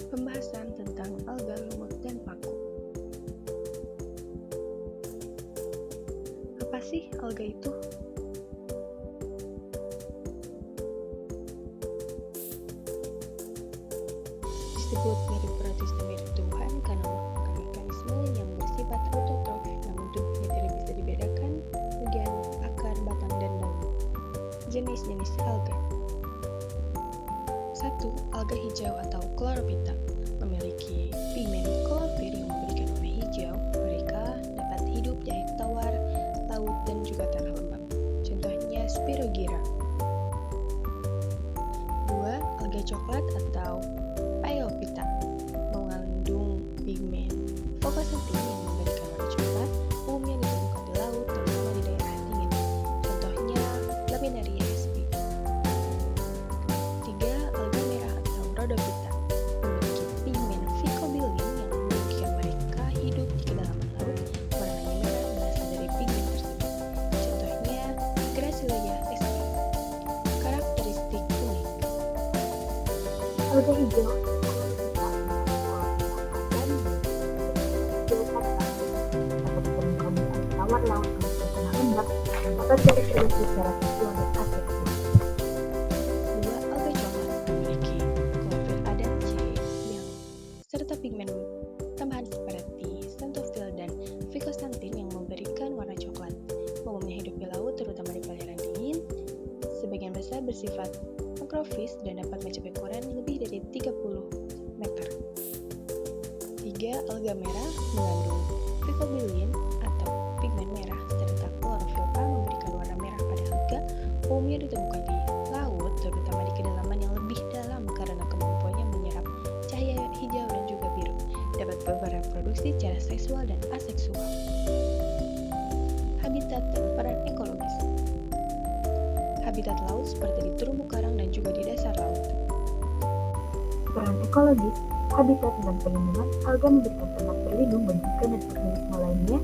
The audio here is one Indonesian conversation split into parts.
Pembahasan tentang alga, lumut, dan paku. Apa sih alga itu? Disebut mirip protista mirip tumbuhan karena merupakan mekanisme yang bersifat autotrof, namun tubuhnya tidak bisa dibedakan bagian akar, batang, dan daun. Jenis-jenis alga. 1. Alga hijau atau chlorophyta memiliki pigmen klorofil yang memberikan warna hijau. Mereka dapat hidup di air tawar, laut, dan juga tanah lembab. Contohnya Spirogyra. 2. Alga coklat atau Phaeophyta mengandung pigmen focosantin yang memberikan warna coklat, umumnya ditemukan di laut, terutama di daerah dingin. Contohnya Laminaria sp. 3. Alga merah atau Rhodophyta memiliki pigmen phycobilin yang memungkinkan mereka hidup di kedalaman laut. Warnanya merah berasal dari pigmen tersebut. Contohnya Gracilea sp. Karakteristik unik. Alga hijau tawar laut atau tanah lembab dapat bereproduksi secara seksual dan aseksual. 2. Alga coklat memiliki klorofil A dan C yang serta pigmen tambahan seperti xanthophyll dan ficosantin yang memberikan warna coklat. Umumnya hidup di laut, terutama di perairan dingin. Sebagian besar bersifat makrofis dan dapat mencapai ukuran lebih dari 30 meter. 3. Alga merah mengandung phycobilin atau pigmen merah serta klorofil A memberikan warna merah pada alga. Umumnya ditemukan di laut, terutama di kedalaman yang lebih dalam karena kemampuannya menyerap cahaya hijau dan juga biru. Dapat bereproduksi secara seksual dan aseksual. Habitat dan peran ekologis. Habitat laut seperti di terumbu karang dan juga di dasar laut. Peran ekologis, habitat dan perlindungan alga memberikan tempat berlindung bagi ikan dan organisme lainnya,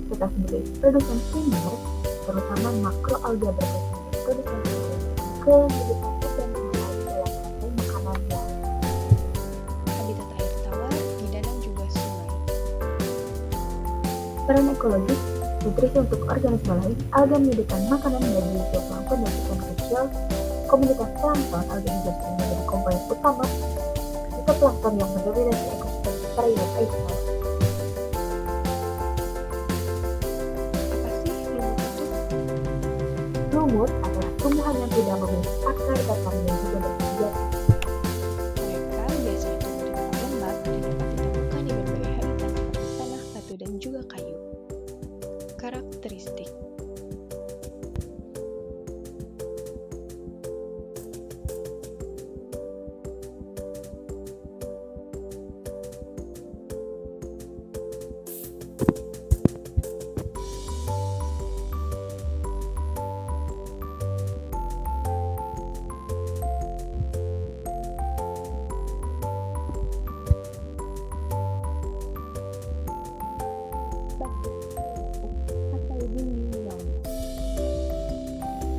serta sebagai produsen primer, terutama makroalga berkaitan dengan produsen primer, kehidupan dan mengalir dalam rantai makanannya. Habitat air tawar di danau juga sungai. Peran ekologis, nutrisi untuk organisme lain, alga menyediakan makanan bagi zooplankton dan ikan kecil. Komunitas plankton, alga juga sering menjadi komponen utama zooplankton yang mendominasi ekosistem perairan air tawar. Apa sih lumut itu? Lumut adalah tumbuhan yang tidak memiliki akar, batang, dan juga bervegetatif. Mereka biasanya tumbuh di tanah lembab dan dapat ditemukan di berbagai habitat seperti tanah, batu, dan juga kayu. Karakteristik.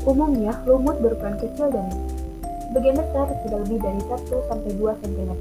Umumnya, lumut berukuran kecil dan sebagian besar tidak lebih dari 1-2 cm.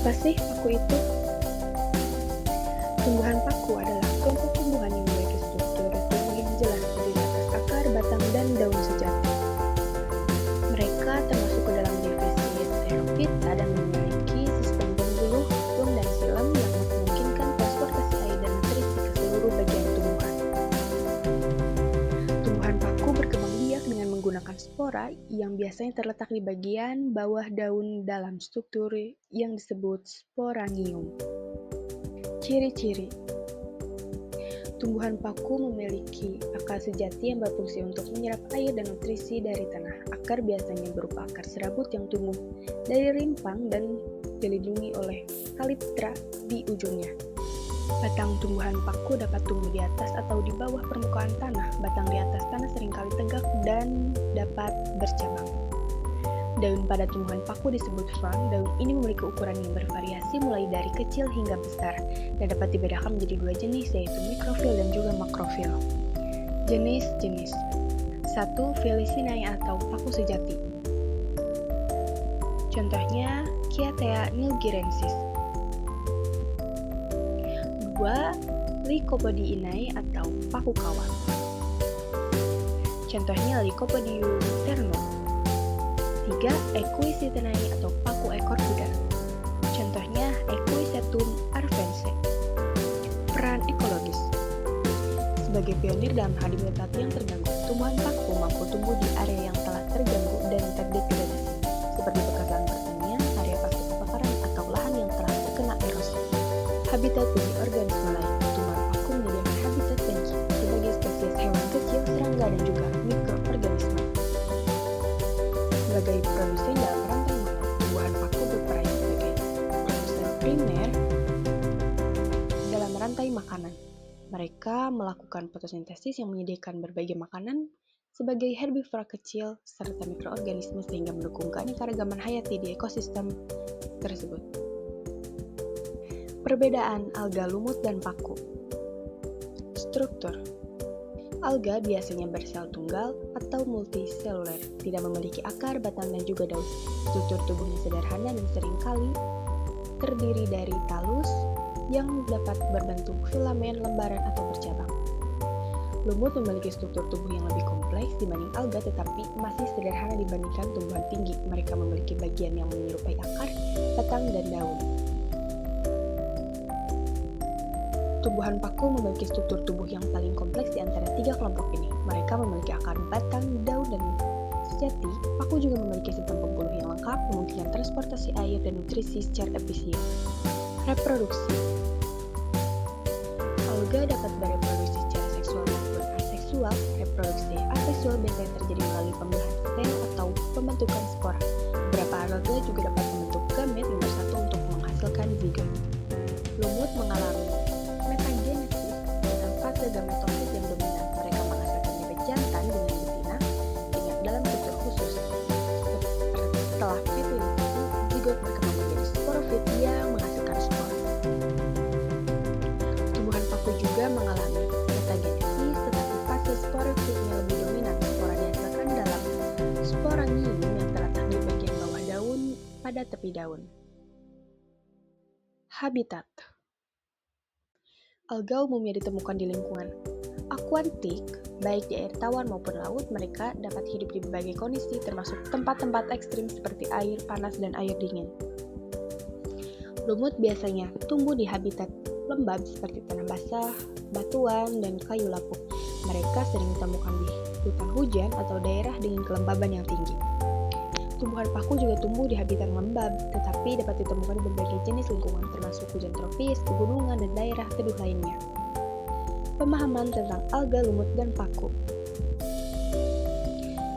Apa sih paku itu? Tumbuhan paku adalah kelompok tumbuhan yang memiliki struktur tubuh yang jelas terdiri atas akar, batang, dan daun sejati. Mereka termasuk ke dalam divisi Therophyta dan memiliki sistem pembuluh, tung, dan silem yang memungkinkan transportasi air dan nutrisi ke seluruh bagian tumbuhan. Tumbuhan paku berkembang biak dengan menggunakan spora yang biasanya terletak di bagian bawah daun dalam struktur yang disebut sporangium. Ciri-ciri tumbuhan paku memiliki akar sejati yang berfungsi untuk menyerap air dan nutrisi dari tanah. Akar biasanya berupa akar serabut yang tumbuh dari rimpang dan dilindungi oleh kalitra di ujungnya. Batang tumbuhan paku dapat tumbuh di atas atau di bawah permukaan tanah. Batang di atas tanah seringkali tegak dan dapat bercabang. Daun pada tumbuhan paku disebut frond. Daun ini memiliki ukuran yang bervariasi mulai dari kecil hingga besar dan dapat dibedakan menjadi dua jenis, yaitu mikrofil dan juga makrofil. Jenis-jenis 1. Felicinae atau paku sejati. Contohnya Kyathea nilgirensis. 2. Lycopodiinae atau paku kawat. Contohnya Lycopodium ternum. 3. Equisetae atau paku ekor kuda. Contohnya Equisetum arvense. Peran ekologis. Sebagai pionir dalam habitat yang terganggu, tumbuhan paku mampu tumbuh di area yang telah terganggu dan terdegradasi, seperti bekas lahan pertanian, area pasca kebakaran, atau lahan yang telah terkena erosi. Habitat bagi organisme lain. Tumbuhan paku menyediakan habitat bagi berbagai spesies hewan kecil, serangga, dan juga mikroorganisme. Sebagai produsen dalam rantai makanan, tumbuhan paku berperan sebagai produsen primer dalam rantai makanan. Mereka melakukan fotosintesis yang menyediakan berbagai makanan sebagai herbivora kecil serta mikroorganisme sehingga mendukung keanekaragaman hayati di ekosistem tersebut. Perbedaan alga lumut dan paku. Struktur. Alga biasanya bersel tunggal atau multiseluler, tidak memiliki akar, batang, dan juga daun. Struktur tubuhnya sederhana dan seringkali terdiri dari talus yang dapat berbentuk filamen, lembaran, atau bercabang. Lumut memiliki struktur tubuh yang lebih kompleks dibanding alga, tetapi masih sederhana dibandingkan tumbuhan tinggi. Mereka memiliki bagian yang menyerupai akar, batang, dan daun. Tumbuhan paku memiliki struktur tubuh yang paling kompleks di antara tiga kelompok ini. Mereka memiliki akar, batang, daun, dan sejati. Paku juga memiliki sistem pembuluh yang lengkap, memungkinkan transportasi air dan nutrisi secara efisien. Reproduksi. Alga dapat bereproduksi secara seksual maupun aseksual. Reproduksi aseksual biasanya terjadi melalui pembelahan sel atau pembentukan spora. Beberapa alga juga dapat membentuk gamet yang bersatu untuk menghasilkan zigot. Lumut mengalami metagenesis dengan fase gametosis yang dominan. Mereka menghasilkan bibit jantan dengan betina dengan dalam struktur khusus. Setelah fertilisasi, zigot berkembang menjadi sporofit yang menghasilkan spora. Tumbuhan paku juga mengalami metagenesis, tetapi fase sporofitnya lebih dominan. Spora dihasilkan dalam sporangium yang terletak di bagian bawah daun pada tepi daun. Habitat. Alga umumnya ditemukan di lingkungan akuatik, baik di air tawar maupun laut. Mereka dapat hidup di berbagai kondisi, termasuk tempat-tempat ekstrim seperti air panas dan air dingin. Lumut biasanya tumbuh di habitat lembab seperti tanah basah, batuan, dan kayu lapuk. Mereka sering ditemukan di hutan hujan atau daerah dengan kelembaban yang tinggi. Tumbuhan paku juga tumbuh di habitat lembab, tetapi dapat ditemukan di berbagai jenis lingkungan, termasuk hujan tropis, pegunungan, dan daerah teduh lainnya. Pemahaman tentang alga, lumut, dan paku.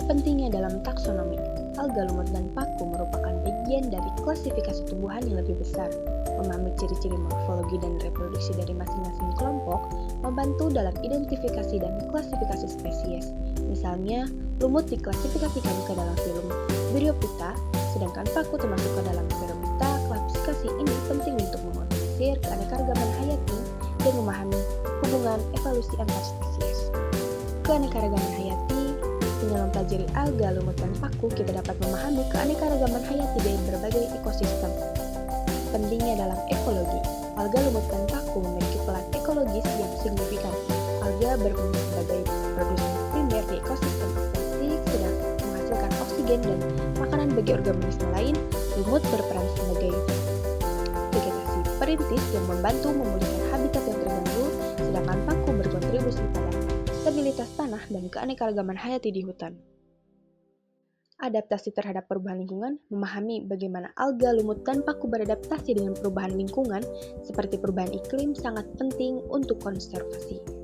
Pentingnya dalam taksonomi. Alga, lumut, dan paku merupakan bagian dari klasifikasi tumbuhan yang lebih besar. Memahami ciri-ciri morfologi dan reproduksi dari masing-masing kelompok membantu dalam identifikasi dan klasifikasi spesies. Misalnya, lumut diklasifikasikan ke dalam filum Bryophyta, sedangkan paku termasuk ke dalam Pterophyta. Klasifikasi ini penting untuk mengorganisir keanekaragaman hayati dan memahami hubungan evolusi antar spesies. Keanekaragaman hayati. Dengan mempelajari alga, lumut, dan paku, kita dapat memahami keanekaragaman hayati dari berbagai ekosistem. pentingnya dalam ekologi. Alga lumut dan paku memiliki peran ekologis yang signifikan. Alga berfungsi sebagai produsen primer di ekosistem akuatik, sedang menghasilkan oksigen dan makanan bagi organisme lain. Lumut berperan sebagai vegetasi perintis yang membantu memulihkan habitat yang terganggu, sedangkan paku berkontribusi pada stabilitas tanah dan keanekaragaman hayati di hutan. Adaptasi terhadap perubahan lingkungan, memahami bagaimana alga, lumut, dan paku beradaptasi dengan perubahan lingkungan seperti perubahan iklim sangat penting untuk konservasi.